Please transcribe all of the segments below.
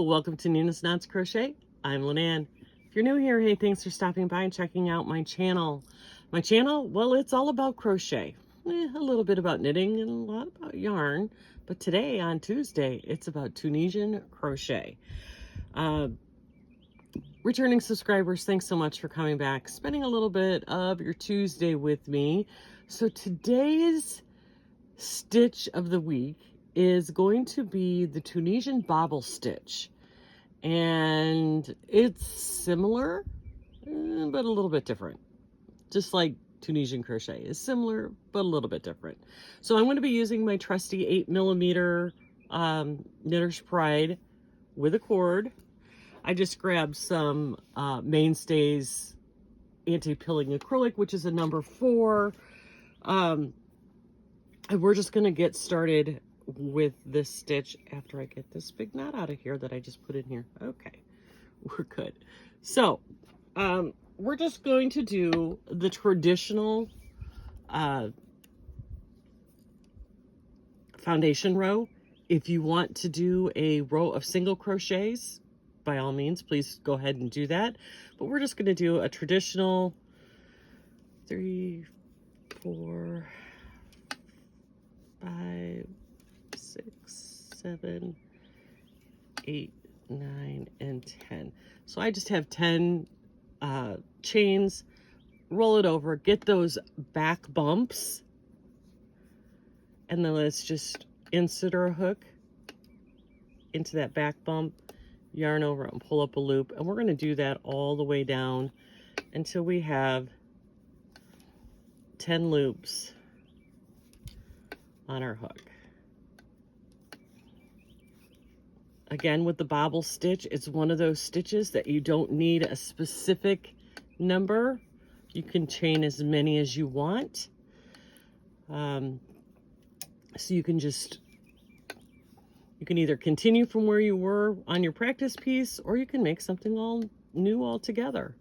Hello, welcome to Ninas Knots Crochet. I'm Lynanne. If you're new here, hey, thanks for stopping by and checking out my channel. My channel, well, it's all about crochet. A little bit about knitting and a lot about yarn. But today, on Tuesday, it's about Tunisian crochet. Returning subscribers, thanks so much for coming back, spending a little bit of your Tuesday with me. So today's stitch of the week is going to be the Tunisian Bobble stitch, and it's similar but a little bit different, just like Tunisian crochet is similar but a little bit different. So I'm going to be using my trusty 8mm Knitter's Pride with a cord. I just grabbed some Mainstays anti-pilling acrylic, which is a number 4, and we're just going to get started with this stitch after I get this big knot out of here that I just put in here. Okay, we're good. So we're just going to do the traditional foundation row. If you want to do a row of single crochets, by all means, please go ahead and do that. But we're just going to do a traditional 3, 4, 5, 6, 7, 8, 9, and 10. So I just have 10 chains. Roll it over, get those back bumps, and then let's just insert our hook into that back bump, yarn over and pull up a loop, and we're going to do that all the way down until we have 10 loops on our hook. Again, with the bobble stitch, it's one of those stitches that you don't need a specific number. You can chain as many as you want. So you can either continue from where you were on your practice piece, or you can make something all new altogether.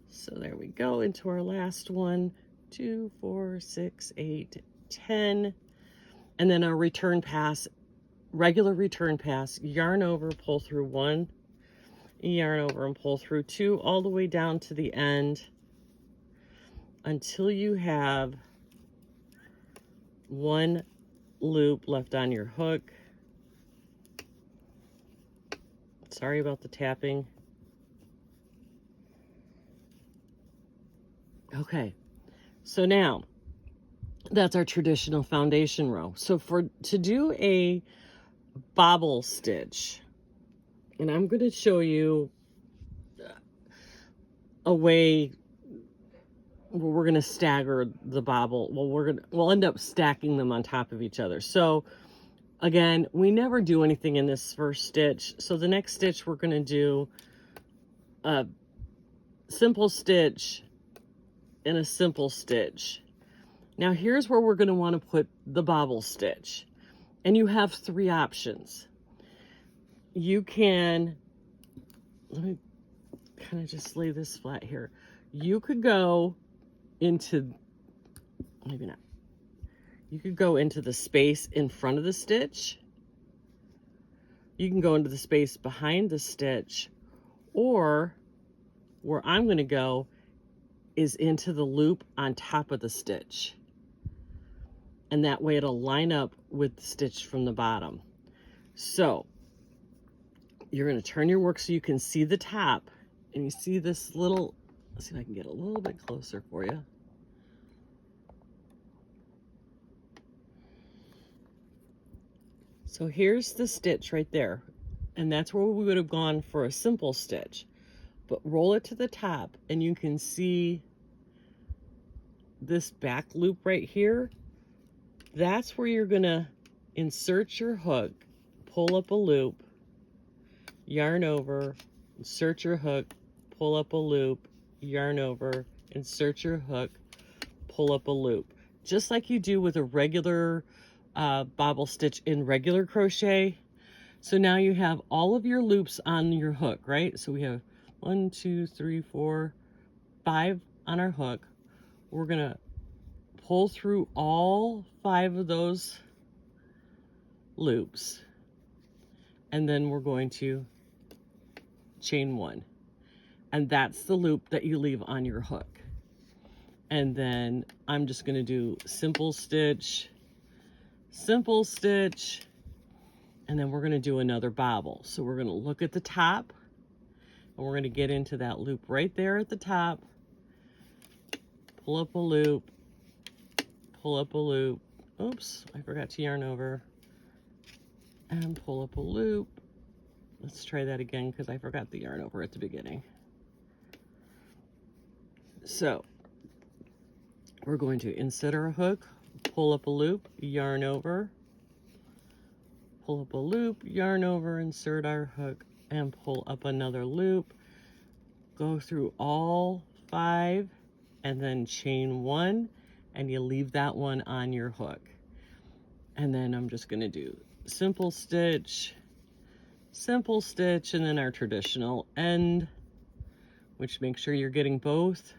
So there we go, into our last one. 2, 4, 6, 8, 10. And then our return pass, regular return pass, yarn over, pull through 1, yarn over and pull through 2, all the way down to the end until you have 1 loop left on your hook. Sorry about the tapping. Okay, so now that's our traditional foundation row. So to do a bobble stitch, and I'm going to show you a way where we're going to stagger the bobble. Well, we'll end up stacking them on top of each other. So again, we never do anything in this first stitch. So the next stitch, we're going to do a simple stitch and a simple stitch. Now here's where we're going to want to put the bobble stitch. And you have 3 options. You can, let me kind of just lay this flat here. You could go into, maybe not. You could go into the space in front of the stitch. You can go into the space behind the stitch, or where I'm going to go is into the loop on top of the stitch. And that way it'll line up with the stitch from the bottom. So you're going to turn your work so you can see the top, and you see this little, let's see if I can get a little bit closer for you. So here's the stitch right there, and that's where we would have gone for a simple stitch. But roll it to the top, and you can see this back loop right here. That's where you're gonna insert your hook, pull up a loop, yarn over, insert your hook, pull up a loop, yarn over, insert your hook, pull up a loop. Just like you do with a regular bobble stitch in regular crochet. So now you have all of your loops on your hook, right? So we have 1, 2, 3, 4, 5 on our hook. We're gonna pull through all 5 of those loops, and then we're going to chain 1. And that's the loop that you leave on your hook. And then I'm just going to do simple stitch, and then we're going to do another bobble. So we're going to look at the top, and we're going to get into that loop right there at the top, pull up a loop, pull up a loop. Oops, I forgot to yarn over, and pull up a loop. Let's try that again because I forgot the yarn over at the beginning. So we're going to insert our hook, pull up a loop, yarn over, pull up a loop, yarn over, insert our hook, and pull up another loop. Go through all 5 and then chain 1, and you leave that one on your hook. And then I'm just going to do simple stitch, and then our traditional end, which makes sure you're getting both.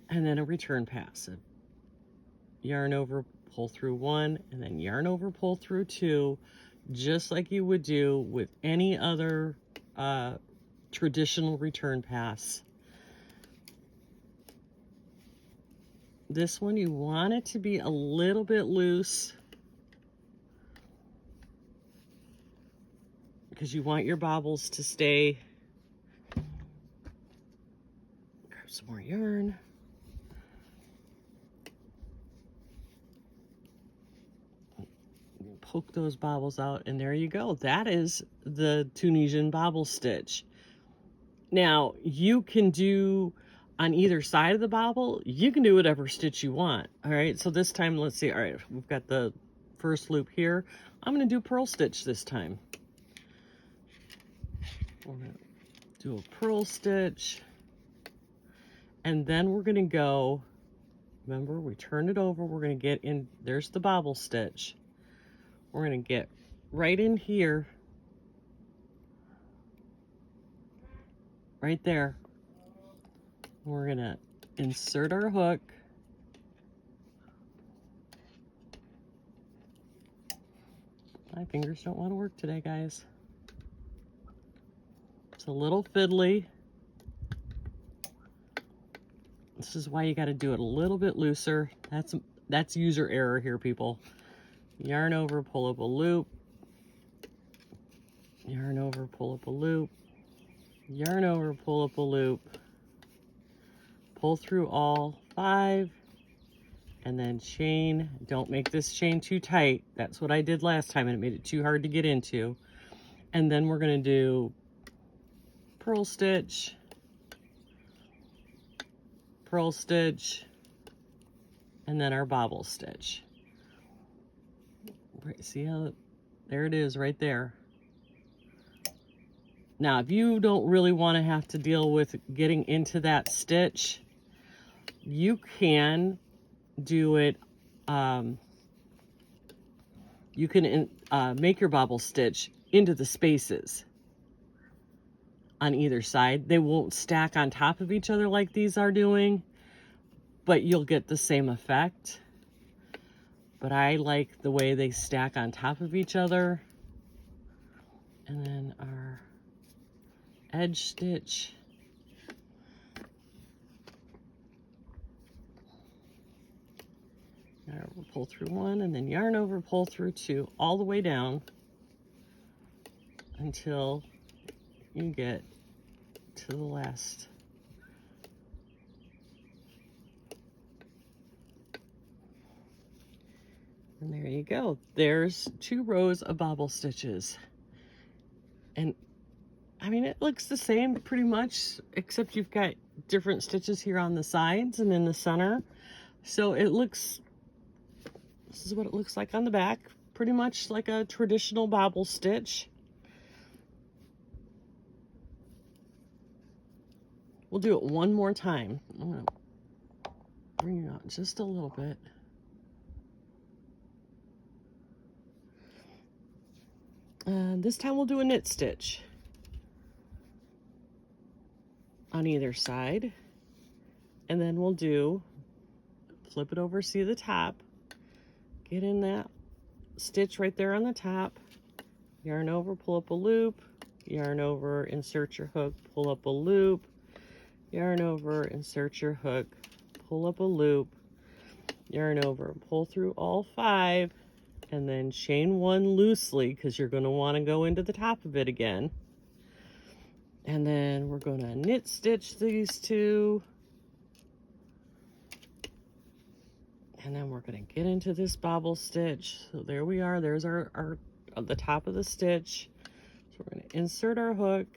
And then a return pass. Yarn over, pull through 1, and then yarn over, pull through 2, just like you would do with any other traditional return pass. This one, you want it to be a little bit loose because you want your bobbles to stay. Grab some more yarn. Poke those bobbles out, and there you go. That is the Tunisian bobble stitch. Now, you can do on either side of the bobble, you can do whatever stitch you want. All right, so this time, let's see. All right, we've got the first loop here. I'm going to do purl stitch this time. We're going to do a purl stitch, and then we're going to go, remember, we turn it over. We're going to get in, there's the bobble stitch. We're going to get right in here, right there. We're going to insert our hook. My fingers don't want to work today, guys. It's a little fiddly. This is why you got to do it a little bit looser. That's user error here, people. Yarn over, pull up a loop, yarn over, pull up a loop, yarn over, pull up a loop, pull through all 5, and then chain. Don't make this chain too tight. That's what I did last time, and it made it too hard to get into. And then we're going to do purl stitch, and then our bobble stitch. Right, see how, there it is right there. Now, if you don't really want to have to deal with getting into that stitch, you can do it, you can make your bobble stitch into the spaces on either side. They won't stack on top of each other like these are doing, but you'll get the same effect. But I like the way they stack on top of each other. And then our edge stitch. Yarn over, pull through 1, and then yarn over, pull through 2, all the way down until you get to the last. And there you go. There's 2 rows of bobble stitches. And I mean, it looks the same pretty much, except you've got different stitches here on the sides and in the center. So it looks, this is what it looks like on the back. Pretty much like a traditional bobble stitch. We'll do it one more time. I'm gonna bring it out just a little bit. This time we'll do a knit stitch on either side, and then we'll do, flip it over, see the top, get in that stitch right there on the top, yarn over, pull up a loop, yarn over, insert your hook, pull up a loop, yarn over, insert your hook, pull up a loop, yarn over, pull through all 5, and then chain 1 loosely because you're going to want to go into the top of it again. And then we're going to knit stitch these 2. And then we're going to get into this bobble stitch. So there we are. There's our the top of the stitch. So we're going to insert our hook,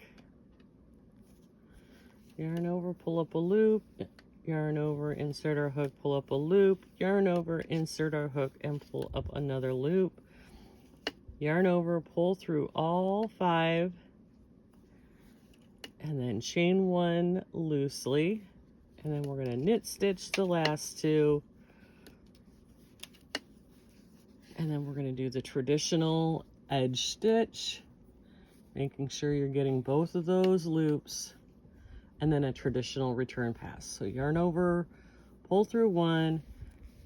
yarn over, pull up a loop, yarn over, insert our hook, pull up a loop, yarn over, insert our hook, and pull up another loop. Yarn over, pull through all 5, and then chain 1 loosely. And then we're going to knit stitch the last 2. And then we're going to do the traditional edge stitch, making sure you're getting both of those loops, and then a traditional return pass. So yarn over, pull through 1,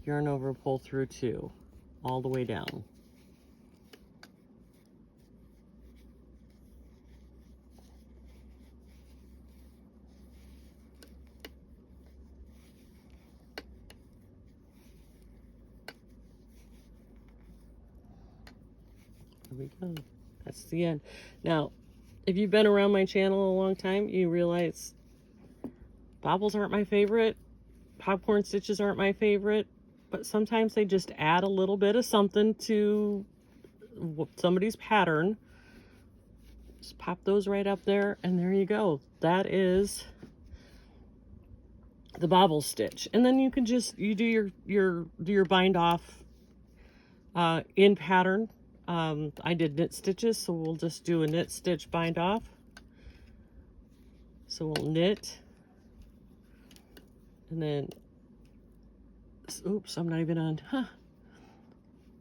yarn over, pull through 2, all the way down. There we go. That's the end. Now, if you've been around my channel a long time, you realize bobbles aren't my favorite, popcorn stitches aren't my favorite, but sometimes they just add a little bit of something to somebody's pattern. Just pop those right up there, and there you go. That is the bobble stitch. And then you can just do your bind off in pattern. I did knit stitches, so we'll just do a knit stitch bind off. So we'll knit, and then, oops, I'm not even on. Let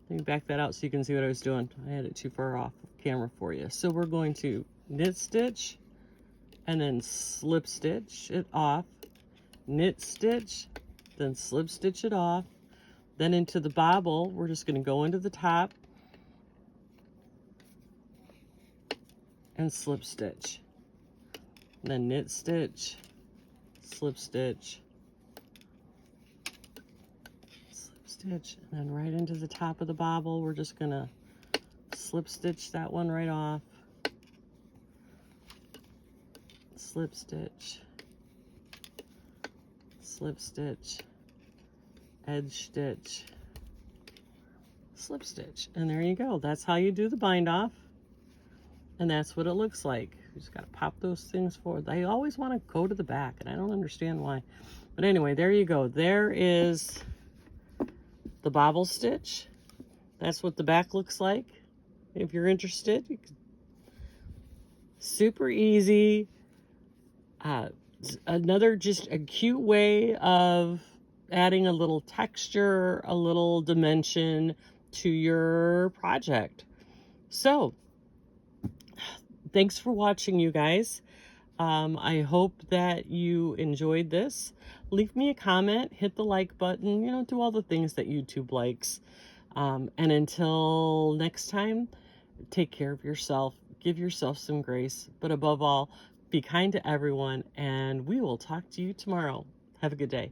me back that out so you can see what I was doing. I had it too far off camera for you. So we're going to knit stitch, and then slip stitch it off, knit stitch, then slip stitch it off. Then into the bobble, we're just going to go into the top and slip stitch, and then knit stitch, slip stitch, slip stitch, and then right into the top of the bobble, we're just gonna slip stitch that one right off, slip stitch, slip stitch, edge stitch, slip stitch, and there you go. That's how you do the bind off. And that's what it looks like. You just got to pop those things forward. They always want to go to the back, and I don't understand why. But anyway, there you go. There is the bobble stitch. That's what the back looks like. If you're interested, you can... super easy. Another just a cute way of adding a little texture, a little dimension to your project. So, thanks for watching, you guys. I hope that you enjoyed this. Leave me a comment, hit the like button, you know, do all the things that YouTube likes. And until next time, take care of yourself, give yourself some grace, but above all, be kind to everyone, and we will talk to you tomorrow. Have a good day.